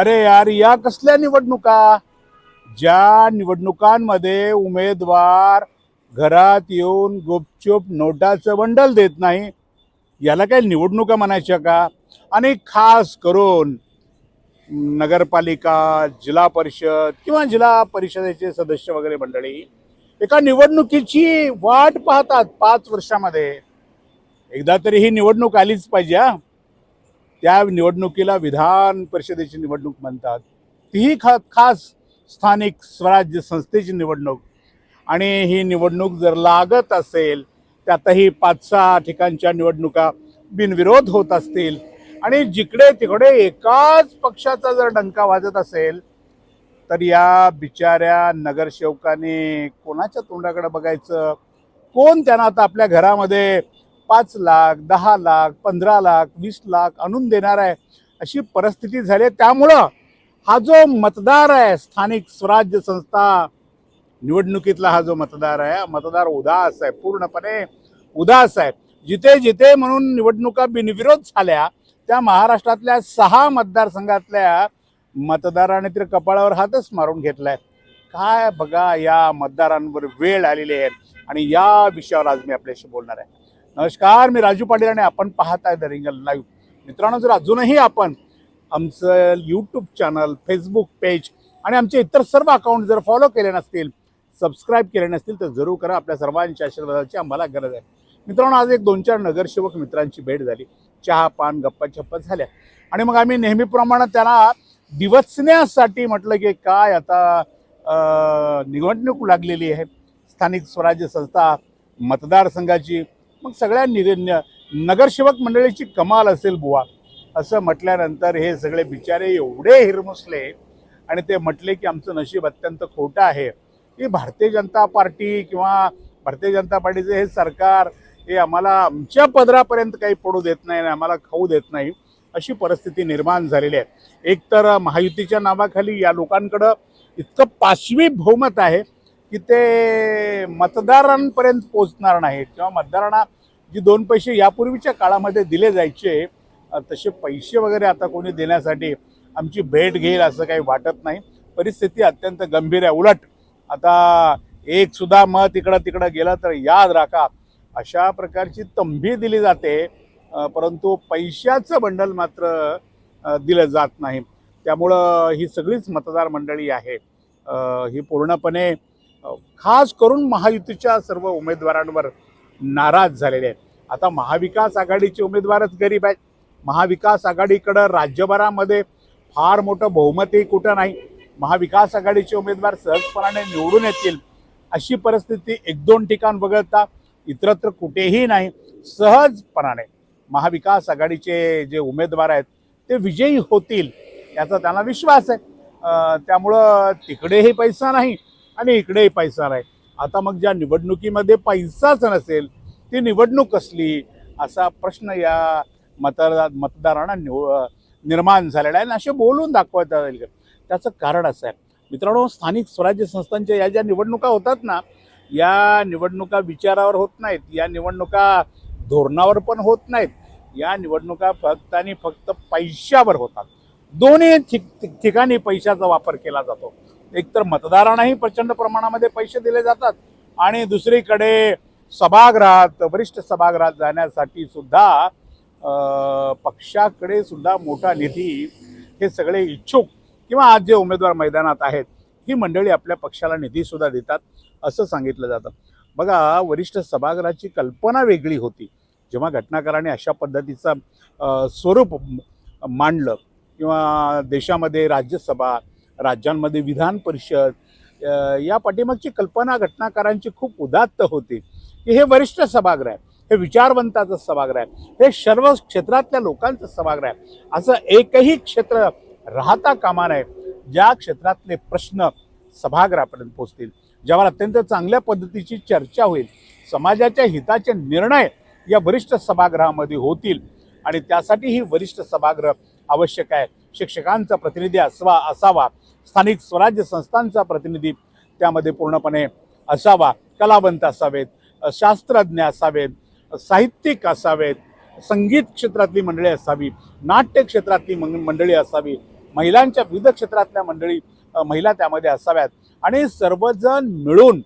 अरे यार, या कसल्या निवडणुका? ज्या निवडणुकांमध्ये उमेदवार घरात येऊन गुपचूप नोटाचं बंडल देत नाही, याला काय निवडणुका म्हणायच्या का? आणि खास करून नगरपालिका, जिल्हा परिषद किंवा जिल्हा परिषदेचे सदस्य वगैरे मंडळी एका निवडणुकीची वाट पाहतात 5 वर्षामध्ये. एकदा तरी ही निवडणूक आलीच पाहिजे. त्या निवडणुकीला विधान परिषदेची निवडणूक म्हणतात. तीही खास स्थानिक स्वराज्य संस्थेची निवडणूक. आणि ही निवडणूक जर लागत असेल, त्यातही 5-6 ठिकाणच्या निवडणुका बिनविरोध होत असतील आणि जिकडे तिकडे एकाच पक्षाचा जर डंका वाजत असेल, तर या बिचाऱ्या नगरसेवकाने कोणाच्या तोंडाकडे बघायचं? कोण त्यांना आता आपल्या घरामध्ये 5 लाख, 10 लाख, 15 लाख, 20 लाख आणून देणार आहे? अशी परिस्थिती झाली. त्यामुळं हा जो मतदार आहे, स्थानिक स्वराज्य संस्था निवडणुकीतला हा जो मतदार आहे, मतदार उदास आहे, पूर्णपणे उदास आहे. जिथे जिथे म्हणून निवडणुका बिनविरोध झाल्या, त्या महाराष्ट्रातल्या 6 मतदारसंघातल्या मतदाराने तर कपाळावर हातच मारून घेतलाय. काय बघा, या मतदारांवर वेळ आलेली आहे आणि या विषयावर आज मी आपल्याशी बोलणार आहे. नमस्कार, मी राजू पाटील आणि आपण पाहताय द रिंगल लाईव्ह. मित्रांनो, जर अजूनही आपण आमचं यूट्यूब चॅनल, फेसबुक पेज आणि आमचे इतर सर्व अकाउंट जर फॉलो केले नसतील, सबस्क्राईब केले नसतील, तर जरूर करा. आपल्या सर्वांच्या आशीर्वादाची आम्हाला गरज आहे. मित्रांनो, आज एक 2-4 नगरसेवक मित्रांची भेट झाली. चहा पान गप्पा चप्पा झाल्या आणि मग आम्ही नेहमीप्रमाणे त्यांना दिवसण्यासाठी म्हटलं की काय आता निवडणूक लागलेली आहे, स्थानिक स्वराज्य संस्था मतदारसंघाची. मग सगळ्या नगरसेवक मंडळीची कमाल असेल बुवा, असं म्हटल्यानंतर हे सगळे बिचारे एवढे हिरमुसले आणि ते म्हटले की आमचं नशीब अत्यंत खोटं आहे की भारतीय जनता पार्टी किंवा भारतीय जनता पार्टीचे हे सरकार हे आम्हाला आमच्या पदरापर्यंत काही पडू देत नाही, आम्हाला खाऊ देत नाही, अशी परिस्थिती निर्माण झालेली आहे. एकतर महायुतीच्या नावाखाली या लोकांकडं इतकं पाशवी बहुमत आहे की ते मतदारांपर्यंत पोचणार नाहीत किंवा मतदारांना जी 2 पैसे यापूर्वीच्या काळामध्ये दिले जायचे, तसे पैसे वगैरे आता कोणी देण्यासाठी आमची भेट घेईल असं काही वाटत नाही. परिस्थिती अत्यंत गंभीर आहे. उलट आता एक सुद्धा मत इकडं गेलं तर याद राखा, अशा प्रकारची तंबी दिली जाते, परंतु पैशाचं बंडल मात्र दिलं जात नाही. त्यामुळं ही सगळीच मतदार मंडळी आहे ही पूर्णपणे खास करून महायुतीच्या सर्व उमेदवारांवर नाराज झालेले आहेत. आता महाविकास आघाडीचे उमेदवारच गरीब आहेत. महाविकास आघाडीकडं राज्यभरामध्ये फार मोठं बहुमतही कुठं नाही. महाविकास आघाडीचे उमेदवार सहजपणाने निवडून येतील अशी परिस्थिती 1-2 ठिकाण वगळता इतरत्र कुठेही नाही. सहजपणाने महाविकास आघाडीचे जे उमेदवार आहेत ते विजयी होतील याचा त्यांना विश्वास आहे. त्यामुळं तिकडेही पैसा नाही आणि इकडेही पैसा नाही. आता मग ज्या निवडणुकीमध्ये पैसाच नसेल ती निवडणूक कसली, असा प्रश्न या मतदारांना निर्माण झालेला आहे. आणि असे बोलून दाखवता येईल. त्याचं कारण असं आहे मित्रांनो, स्थानिक स्वराज्य संस्थांच्या या ज्या निवडणुका होतात ना, या निवडणुका विचारावर होत नाहीत, या निवडणुका धोरणावर पण होत नाहीत, या निवडणुका फक्त आणि फक्त पैशावर होतात. दोन्ही ठिकाणी पैशाचा वापर केला जातो. एकतर मतदारांनाही प्रचंड प्रमाणामध्ये पैसे दिले जातात आणि दुसरीकडे सभागृहात, वरिष्ठ सभागृहात जाण्यासाठी सुद्धा पक्षाकडे सुद्धा मोठा निधी हे सगळे इच्छुक किंवा आज जे उमेदवार मैदानात आहेत ही मंडळी आपल्या पक्षाला निधी सुद्धा देतात असं सांगितलं जातं. बघा, वरिष्ठ सभागृहाची कल्पना वेगळी होती. जेव्हा घटनाकाराने अशा पद्धतीचं स्वरूप मांडलं किंवा देशामध्ये राज्यसभा, राज्यांमध्ये विधान परिषद, या पाठीमागची कल्पना घटनाकारांची खूप उदात्त होती की हे वरिष्ठ सभागृह आहे, हे विचारवंताचं सभागृह आहे, हे सर्व क्षेत्रातल्या लोकांचं सभागृह आहे. असं एकही क्षेत्र राहता कामा नये ज्या क्षेत्रातले प्रश्न सभागृहापर्यंत पोहोचतील, ज्यावर अत्यंत चांगल्या पद्धतीची चर्चा होईल, समाजाच्या हिताचे निर्णय या वरिष्ठ सभागृहामध्ये होतील. आणि त्यासाठी ही वरिष्ठ सभागृह आवश्यक आहे. शिक्षकांचा प्रतिनिधी असावा, स्थानिक स्वराज्य संस्थांचा प्रतिनिधी त्यामध्ये पूर्णपणे असावा, कलावंत असावेत, शास्त्रज्ञ असावेत, साहित्यिक असावेत, संगीत क्षेत्रातली मंडळी असावी, नाट्य क्षेत्रातली मंडळी असावी, महिलांच्या विविध क्षेत्रातल्या महिला त्यामध्ये असाव्यात आणि सर्वजण मिळून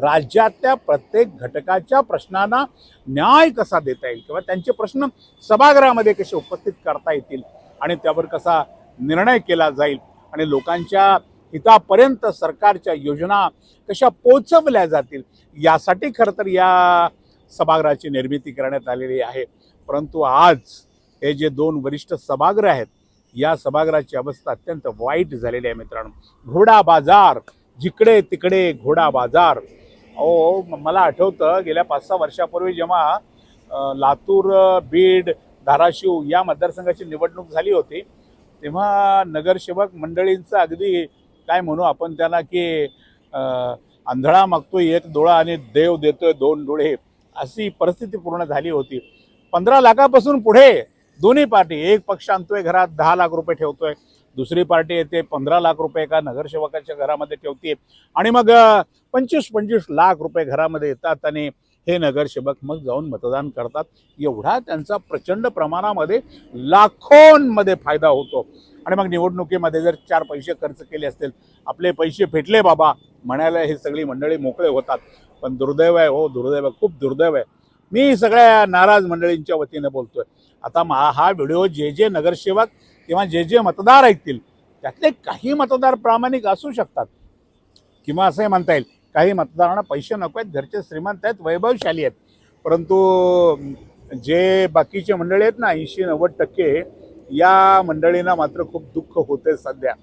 राज्यातल्या प्रत्येक घटकाच्या प्रश्नांना न्याय कसा देता येईल किंवा त्यांचे प्रश्न सभागृहामध्ये कसे उपस्थित करता येतील आणि त्यावर कसा निर्णय केला जाईल आणि लोकांच्या हितापर्यंत सरकारच्या योजना कशा पोचवल्या जातील यासाठी खरं तर या सभागृहाची निर्मिती करण्यात आलेली आहे. परंतु आज हे जे 2 वरिष्ठ सभागृह आहेत या सभागृहाची अवस्था अत्यंत वाईट झालेली आहे मित्रांनो. घोडा बाजार, जिकडे तिकडे घोडा बाजार. मला आठवतं गेल्या 5-6 वर्षापूर्वी जेव्हा लातूर, बीड, धाराशिव या मतदारसंघाची निवडणूक झाली होती तेव्हा नगरसेवक मंडळींचं अगदी काय म्हणू आपण त्यांना की आंधळा मागतोय 1 डोळा आणि देव देतोय 2 डोळे अशी परिस्थिती पूर्ण झाली होती. 15 लाखापासून पुढे दोन्ही पार्टी, एक पक्ष आणतोय घरात 10 लाख रुपये ठेवतोय, दुसरी पार्टी येते 15 लाख रुपये एका नगरसेवकाच्या घरामध्ये ठेवते आणि मग 25-25 लाख रुपये घरामध्ये येतात आणि हे नगरसेवक मग जाऊन मतदान करतात. एवढा त्यांचा प्रचंड प्रमाणामध्ये लाखोंमध्ये फायदा होतो आणि मग निवडणुकीमध्ये जर 4 पैसे खर्च केले असतील, आपले पैसे फेटले बाबा म्हणायला हे सगळी मंडळी मोकळे होतात. पण दुर्दैव आहे, हो दुर्दैव, खूप दुर्दैव आहे. मी सगळ्या नाराज मंडळींच्या वतीने बोलतोय. आता हा व्हिडिओ जे नगरसेवक किंवा जे मतदार ऐकतील त्यातले काही मतदार प्रामाणिक असू शकतात किंवा असंही म्हणता येईल काही मतदारांना पैसे नको आहेत, घरचे श्रीमंत आहेत, वैभवशाली आहेत. परंतु जे बाकीचे मंडळी आहेत ना 80-90% या मंडळींना मात्र खूप दुःख होते सध्या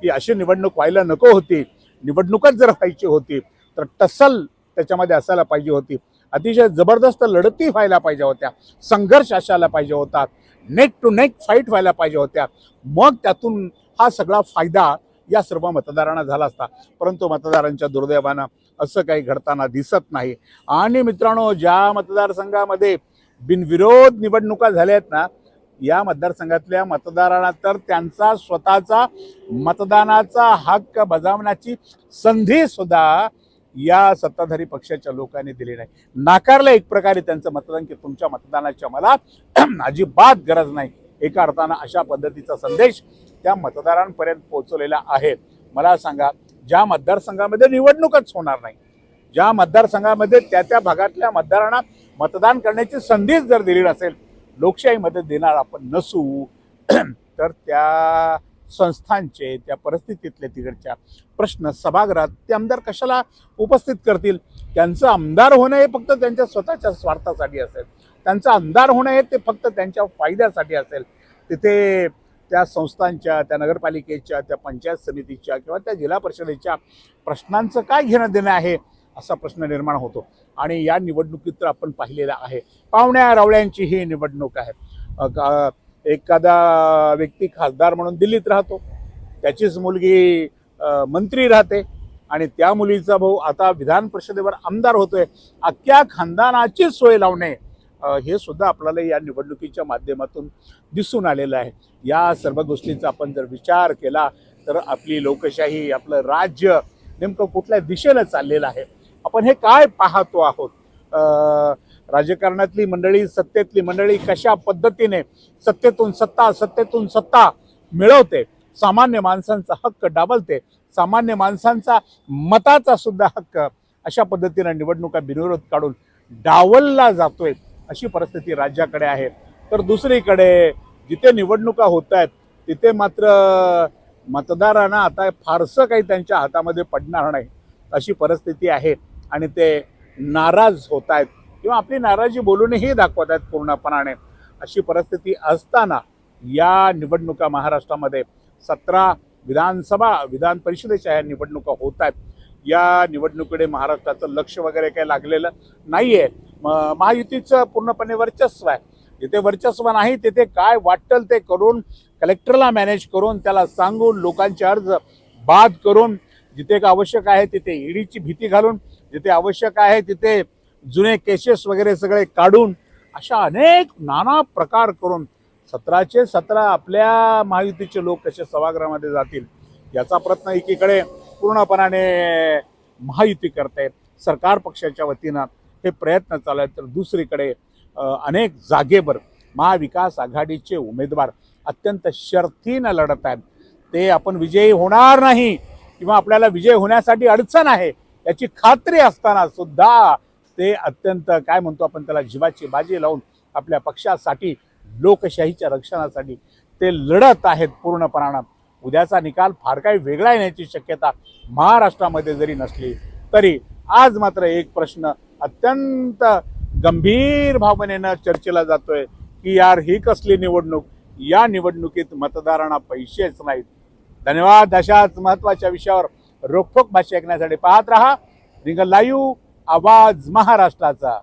की अशी निवडणूक व्हायला नको होती. निवडणूकच जर व्हायची होती तर टसल त्याच्यामध्ये असायला पाहिजे होती. अतिशय जबरदस्त लढती व्हायला पाहिजे होत्या, संघर्ष असायला पाहिजे होता, नेक टू नेक फाईट व्हायला पाहिजे होत्या. मग त्यातून हा सगळा फायदा या सर्व मतदारांना झाला असता. परंतु मतदारांच्या दुर्दैवानं असं काही घडताना दिसत नाही. आणि मित्रांनो, ज्या मतदारसंघामध्ये बिनविरोध निवडणुका झाल्या आहेत ना या मतदारसंघातल्या मतदारांना तर त्यांचा स्वतःचा मतदानाचा हक्क बजावण्याची संधी सुद्धा या सत्ताधारी पक्षाच्या लोकांनी दिली नाही. नाकारलं एक प्रकारे त्यांचं मतदान की तुमच्या मतदानाच्या मला अजिबात गरज नाही. एका अर्थानं अशा पद्धतीचा संदेश त्या मतदारांपर्यंत पोहोचवलेला आहे. मला सांगा, ज्या मतदारसंघामध्ये निवडणूकच होणार नाही, ज्या मतदारसंघामध्ये त्या भागातल्या मतदारांना मतदान करण्याची संधीच जर दिली नसेल, लोकशाहीमध्ये देणार आपण नसू तर त्या संस्थांचे त्या परिस्थितीतले तिकडच्या प्रश्न सभागृहात ते आमदार कशाला उपस्थित करतील? त्यांचं आमदार होणं हे फक्त त्यांच्या स्वतःच्या स्वार्थासाठी असेल, त्यांचं आमदार होणं हे ते फक्त त्यांच्या फायद्यासाठी असेल. तिथे त्या संस्थांच्या, त्या नगरपालिकेच्या, त्या पंचायत समितीच्या किंवा त्या जिल्हा परिषदेच्या प्रश्नांचं काय घेणं देणं आहे असा प्रश्न निर्माण होतो. आणि या निवडणुकीत तर आपण पाहिलेलं आहे, पाहुण्या रावळ्यांची ही निवडणूक आहे. एखादा व्यक्ती खासदार म्हणून दिल्लीत राहतो, त्याचीच मुलगी मंत्री राहते आणि त्या मुलीचा भाऊ आता विधान परिषदेवर आमदार होतोय. अख्ख्या खानदानाची सोय लावणे हे सुद्धा आपल्याला या निवडणुकीच्या माध्यमातून दिसून आलेलं आहे. या सर्व गोष्टींचा आपण जर विचार केला तर आपली लोकशाही, आपलं राज्य नेमकं कुठल्या दिशेनं चाललेलं आहे आपण हे काय पाहतो आहोत. राजकारणातली मंडळी, सत्तेतली मंडळी कशा पद्धतीने सत्तेतून सत्ता मिळवते, सामान्य माणसांचा हक्क डावलते, सामान्य माणसांचा मताचा सुद्धा हक्क अशा पद्धतीने निवडणुका बिनविरोध काढून डावलला जातोय, अशी परिस्थिती राज्याकडे आहे. तर दुसरीकडे जिथे निवडणुका होत आहेत तिथे मात्र मतदारांना आता फारसं काही त्यांच्या हातामध्ये पडणार नाही अशी परिस्थिती आहे आणि ते नाराज होत आहेत किंवा आपली नाराजी बोलूनही दाखवत आहेत पूर्णपणाने. अशी परिस्थिती असताना या निवडणुका महाराष्ट्रामध्ये 17 विधानसभा, विधान परिषदेच्या ह्या निवडणुका होत आहेत. या निवडणुकीकडे महाराष्ट्राचं लक्ष वगैरे काही लागलेलं नाही आहे. महायुतीचं पूर्णपणे वर्चस्व आहे. जिथे वर्चस्व नाही तिथे काय वाटेल ते करून, कलेक्टरला मॅनेज करून, त्याला सांगून, लोकांचे अर्ज बाद करून, जिथे आवश्यक आहे तिथे ईडीची भीती घालून, जिथे आवश्यक आहे तिथे जुने केसेस वगैरे सगळे काढून, अशा अनेक नाना प्रकार करून 17चे 17 आपल्या महायुतीचे लोक कसे सभागृहामध्ये जातील याचा प्रयत्न एकीकडे पूर्णपणाने महायुती करते, सरकार पक्षाच्या वतीनं हे प्रयत्न चालू आहेत. तर दुसरीकडे अनेक जागेवर महाविकास आघाडीचे उमेदवार अत्यंत शर्थीनं लढत आहेत. ते आपण विजयी होणार नाही किंवा आपल्याला विजय होण्यासाठी अडचण आहे याची खात्री असताना सुद्धा ते अत्यंत काय म्हणतो आपण त्याला जीवाची बाजी लावून आपल्या पक्षासाठी लोकशाहीच्या रक्षणासाठी ते लढत आहेत पूर्णपणानं. उद्याचा निकाल फार काही वेगळा येण्याची शक्यता महाराष्ट्रामध्ये जरी नसली तरी आज मात्र एक प्रश्न अत्यंत गंभीर भावनेनं चर्चेला जातोय की यार ही कसली निवडणूक, या निवडणुकीत मतदारांना पैसेच नाहीत. धन्यवाद. अशाच महत्त्वाच्या विषयावर रोखोक भाष्य ऐकण्यासाठी पाहत रहा रिंगण लाईव्ह, आवाज महाराष्ट्राचा.